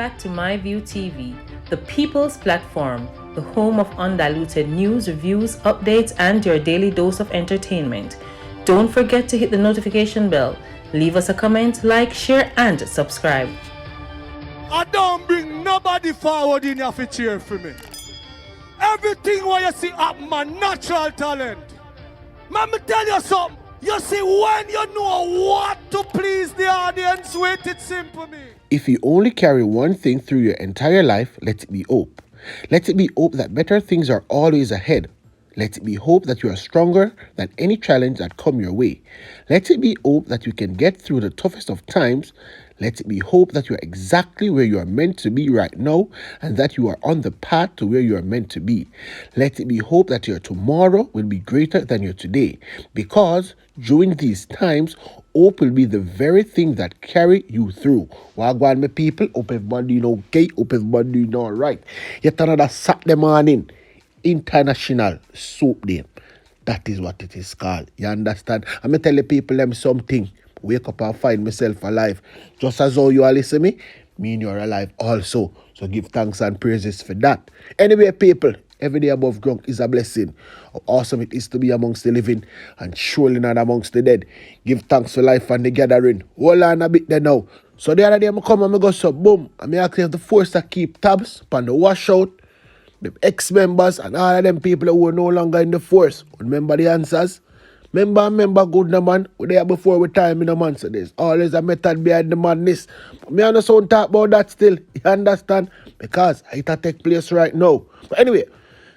back to MyView TV, the people's platform, the home of undiluted news, reviews, updates, and your daily dose of entertainment. Don't forget to hit the notification bell, leave us a comment, like, share, and subscribe. I don't bring nobody forward in your cheer for me. Everything what you see up my natural talent. Let me tell you something. You see, when you know what to please the audience with, it's simple me. If you only carry one thing through your entire life, let it be hope. Let it be hope that better things are always ahead. Let it be hope that you are stronger than any challenge that come your way. Let it be hope that you can get through the toughest of times. Let it be hope that you are exactly where you are meant to be right now and that you are on the path to where you are meant to be. Let it be hope that your tomorrow will be greater than your today, because during these times, hope will be the very thing that carry you through. Wagwan, my people, hope everybody okay, hope everybody all right. Yet another Saturday morning, International Soap Day. That is what it is called. You understand? I'm going to tell the people them something. Wake up and find myself alive. Just as how you are listening, me and you are alive also. So give thanks and praises for that. Anyway, people, every day above ground is a blessing. How awesome it is to be amongst the living and surely not amongst the dead. Give thanks for life and the gathering. Hold on a bit there now. So the other day I come and I go so boom. And I ask if the force to keep tabs upon the washout, the ex-members and all of them people who are no longer in the force. Remember the answers? Remember good no man. We there before we time in the man. So there's always a method behind the madness. But me and the sound talk about that still. You understand? Because it take place right now. But anyway,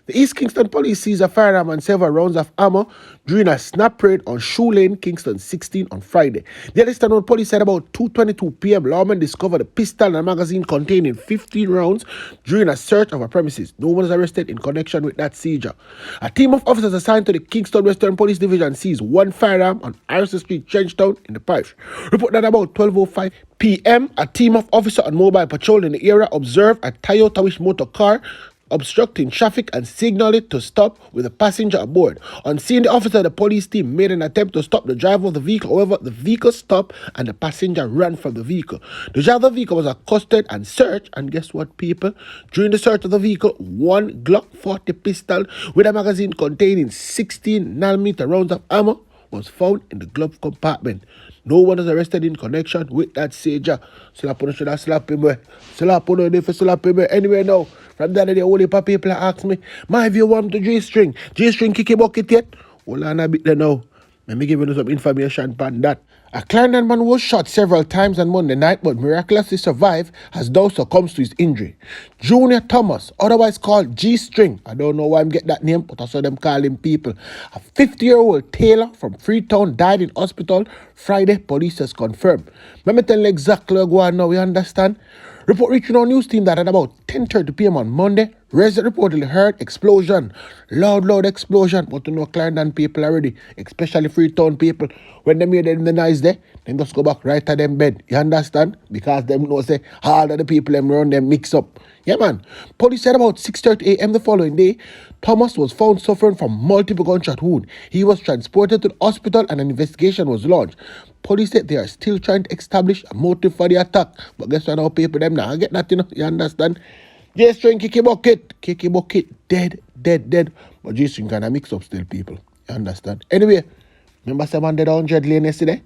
the East Kingston police seized a firearm and several rounds of ammo during a snap raid on Shoe Lane, Kingston 16 on Friday. The Elliston police said about 2:22 p.m. lawmen discovered a pistol and a magazine containing 15 rounds during a search of a premises. No one was arrested in connection with that seizure. A team of officers assigned to the Kingston Western Police Division seized one firearm on Harrison Street, Trenchtown in the parish. Report that about 12:05 p.m. a team of officers on mobile patrol in the area observed a Toyota motor car obstructing traffic and signaled it to stop with a passenger aboard. On seeing the officer, the police team made an attempt to stop the driver of the vehicle. However, the vehicle stopped and the passenger ran from the vehicle. The driver of the vehicle was accosted and searched, and guess what, people? During the search of the vehicle, one Glock 40 pistol with a magazine containing 16mm rounds of ammo was found in the glove compartment. No one was arrested in connection with that seizure. Slap on should I slap him? Slap on if slap him. Anyway, now, from the other day, only people ask me, my view want to GString. GString kicky bucket yet? Hold on a bit there now. Let me give you some information on that. A Clarendon man was shot several times on Monday night but miraculously survived as though succumbs to his injury. Junior Thomas, otherwise called GString, I don't know why I'm getting that name, but I saw them calling people. A 50-year-old tailor from Freetown died in hospital Friday, police has confirmed. Let me tell you exactly what going on now, you understand? Report reaching our news team that at about 10:30 p.m. on Monday, residents reportedly heard explosion. Loud explosion. But you know Clarendon people already, especially Freetown people, when they made it in the nice day, then just go back right to them bed. You understand? Because them know say all of the people them around them mix up. Yeah, man. Police said about 6:30 a.m. the following day, Thomas was found suffering from multiple gunshot wounds. He was transported to the hospital and an investigation was launched. Police said they are still trying to establish a motive for the attack. But guess what, now people them now get that, you understand? GString Kiki Bucket, dead. But GString kind of mix up still, people. You understand? Anyway, remember some man did 100 lane yesterday?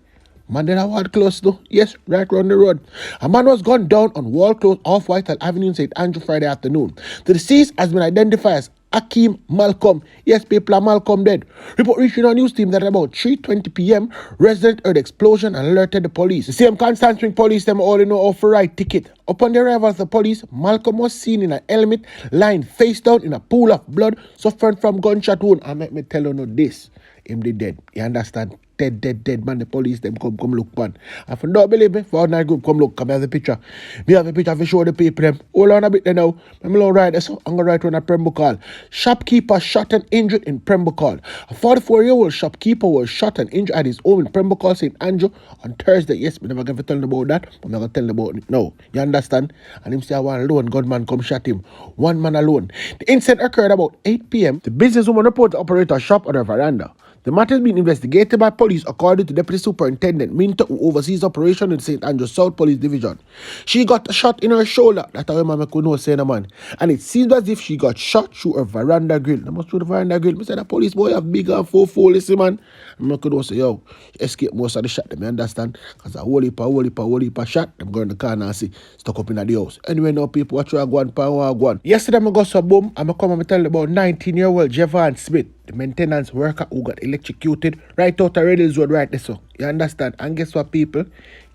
Man did a ward close though. Yes, right round the road. A man was gunned down on wall close off Whitehall Avenue in St. Andrew Friday afternoon. The deceased has been identified as Akeem Malcolm. Yes, people are Malcolm dead. Report reaching our news team that at about 3:20 p.m. resident heard the explosion and alerted the police. The same Constant Spring police them all know off a right ticket. Upon the arrival of the police, Malcolm was seen in an helmet lying face down in a pool of blood suffering from gunshot wound. And let me tell you this. Him the dead. You understand? Dead, man. The police, them come look, man. If you don't believe me, for our group, come look, come have the picture. We have a picture to show the people, them. Hold on a bit there now. I'm going to write this. I'm going to write on a Pembroke. Shopkeeper shot and injured in Pembroke. A 44-year-old shopkeeper was shot and injured at his home in Pembroke, St. Andrew on Thursday. Yes, we never going to tell them about that, but I'm going to tell them about it now. You understand? And him say one alone gunman come shot him. One man alone. The incident occurred about 8 p.m. The businesswoman reported the operator shop on her veranda. The matter is being investigated by police according to Deputy Superintendent Minto, who oversees operation in St. Andrews South Police Division. She got a shot in her shoulder, that's how Mama could know saying, man. And it seems as if she got shot through her veranda grill. I must through the veranda grill. I said, the police boy have big and 4-4, listen, man. And I could know say, yo, escape most of the shot, them, you understand? Because a whole heap of shot, them go in the car and see, stuck up in the house. Anyway, now people, watch where I go on. Yesterday, I go so boom, I'm come and tell you about 19-year-old Javon Smith, the maintenance worker who got electrocuted right out of Reddles Road right there, so. You understand? And guess what, people?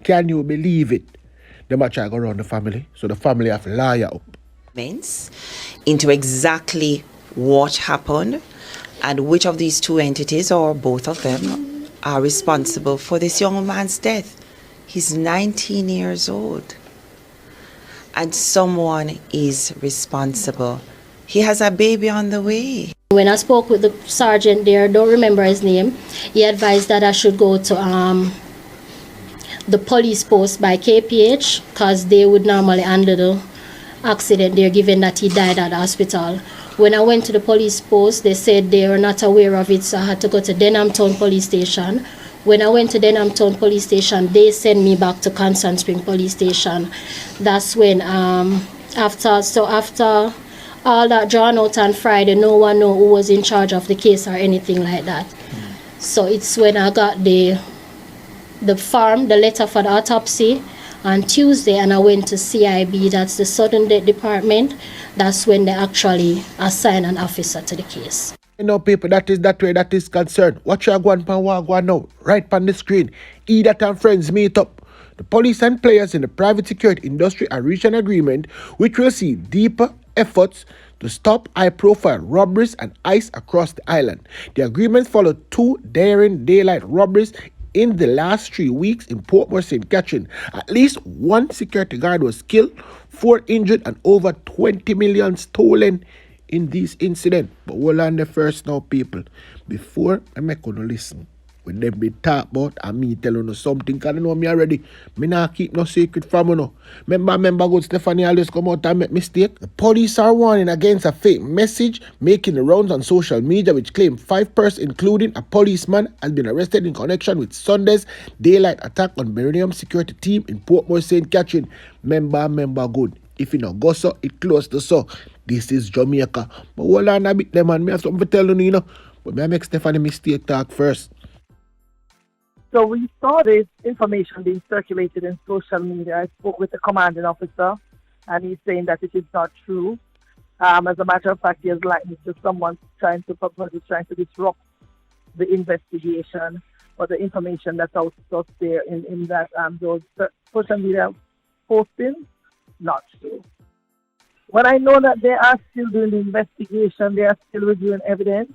Can you believe it? They might try to go around the family, so the family have to lawyer up. Into exactly what happened and which of these two entities or both of them are responsible for this young man's death. He's 19 years old. And someone is responsible. He has a baby on the way. When I spoke with the sergeant there, don't remember his name, he advised that I should go to the police post by KPH because they would normally handle the accident there, given that he died at the hospital. When I went to the police post, they said they were not aware of it, so I had to go to Denham Town Police Station. When I went to Denham Town Police Station, they sent me back to Constant Spring Police Station. That's when, after all that drawn out on Friday, no one knew who was in charge of the case or anything like that. So it's when I got the letter for the autopsy on Tuesday, and I went to CIB, that's the Sudden Death Department. That's when they actually assign an officer to the case. You know, people, that is concerned. Watch your go on now, right on the screen. That and friends meet up. The police and players in the private security industry are reaching an agreement which will see deeper efforts to stop high-profile robberies and heist across the island. The agreement followed 2 daring daylight robberies in the last 3 weeks in Portmore St. Catherine. At least 1 security guard was killed, 4 injured, and over 20 million stolen in this incident. But hold on the first now, people. Before I make you listen, when them be talk about and me tell you something, because you know me already, me not keep no secret from you know. Remember good Stephanie always come out and make mistake. The police are warning against a fake message making the rounds on social media which claim 5 persons, including a policeman, has been arrested in connection with Sunday's daylight attack on Millennium security team in Portmore St. Catherine. Remember good. If you not go so, it close to so. This is Jamaica. But hold on a bit, them man. Me have something to tell you, you know. But me make Stephanie mistake talk first. So we saw this information being circulated in social media. I spoke with the commanding officer, and he's saying that it is not true. As a matter of fact, he has likened it to someone trying to disrupt the investigation, or the information that's out there in that those social media postings, not true. When I know that they are still doing the investigation, they are still reviewing evidence.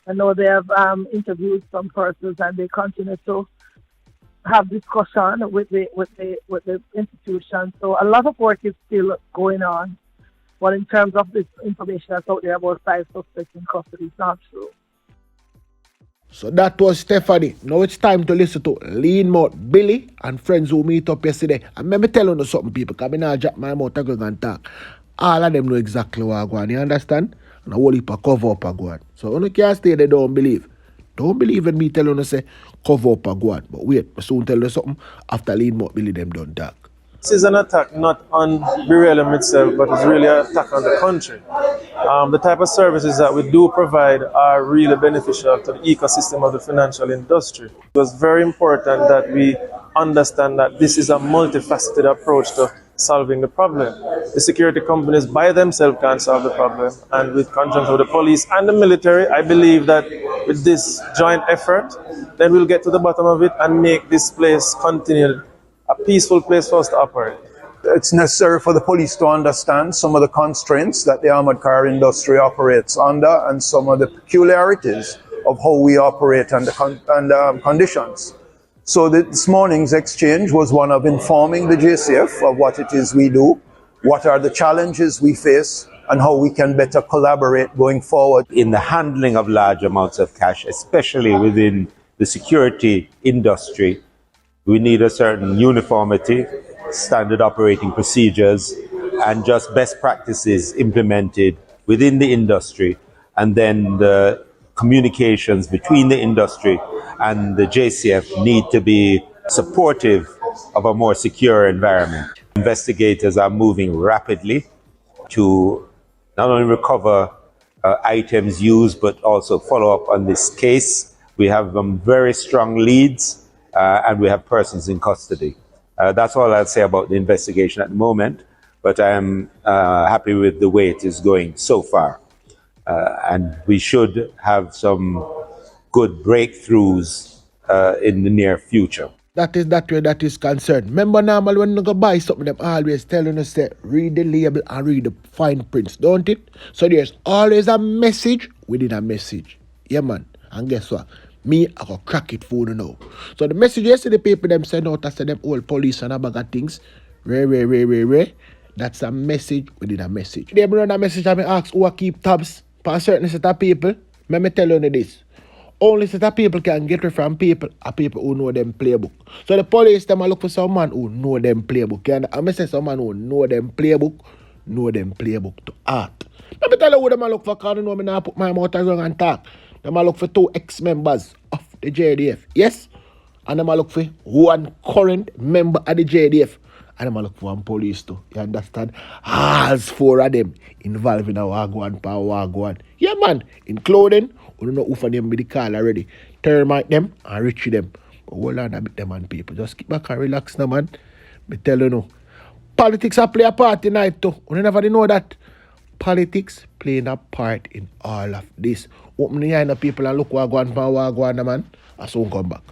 I know they have interviewed some persons, and they continue to have discussion with the institution. So a lot of work is still going on. But in terms of this information that's out there about 5 suspects in custody, it's not true. So that was Stephanie. Now it's time to listen to Lean Mouth Billy and friends who meet up yesterday. And let me tell you something, people, because I not jack my mouth and talk. All of them know exactly what I go on, you understand? And a whole heap of cover up a go on. So you can't stay there, don't believe. Don't believe when me tell you say cover up a go on. But wait, I soon tell you something after Lean Mouth Billy them done talk. This is an attack not on Beryllium itself, but it's really an attack on the country. The type of services that we do provide are really beneficial to the ecosystem of the financial industry. It was very important that we understand that this is a multifaceted approach to solving the problem. The security companies by themselves can't solve the problem, and with conjunction with the police and the military, I believe that with this joint effort, then we'll get to the bottom of it and make this place continue a peaceful place for us to operate. It's necessary for the police to understand some of the constraints that the armored car industry operates under and some of the peculiarities of how we operate under conditions. So this morning's exchange was one of informing the JCF of what it is we do, what are the challenges we face, and how we can better collaborate going forward. In the handling of large amounts of cash, especially within the security industry, we need a certain uniformity, standard operating procedures, and just best practices implemented within the industry. And then the communications between the industry and the JCF need to be supportive of a more secure environment. Investigators are moving rapidly to not only recover items used, but also follow up on this case. We have very strong leads and we have persons in custody. That's all I'll say about the investigation at the moment, but I am happy with the way it is going so far. And we should have some good breakthroughs in the near future. That is that way that is concerned. Remember normal when you go buy something, them always telling us say, read the label and read the fine prints, don't it? So there's always a message within a message. Yeah, man. And guess what? Me, I go crack it for you now. So the message you see the people them send out, I say them old police and a bag of things. Rare. That's a message within a message. They run a message and me ask who keep tabs for a certain set of people. Let me tell you this. Only set of people can get it from people are people who know them playbook. So the police them look for someone who know them playbook. And I say someone who know them playbook to art. Let me tell you who them look for, because you know me now put my mouth around and talk. Them look for 2 ex-members of the JDF. Yes? And them look for 1 current member of the JDF. And them look for 1 police too. You understand? All 4 of them involved in a wagwan. Yeah, man. In clothing, we don't know who for them be the call already. Termite them and Richie them. But hold on a bit, them man, people. Just keep back and relax now, man. Me tell you no. Politics are play a part tonight too. You never know that. Politics playing a part in all of this. Open the eye of people and look wagwan, man. I soon come back.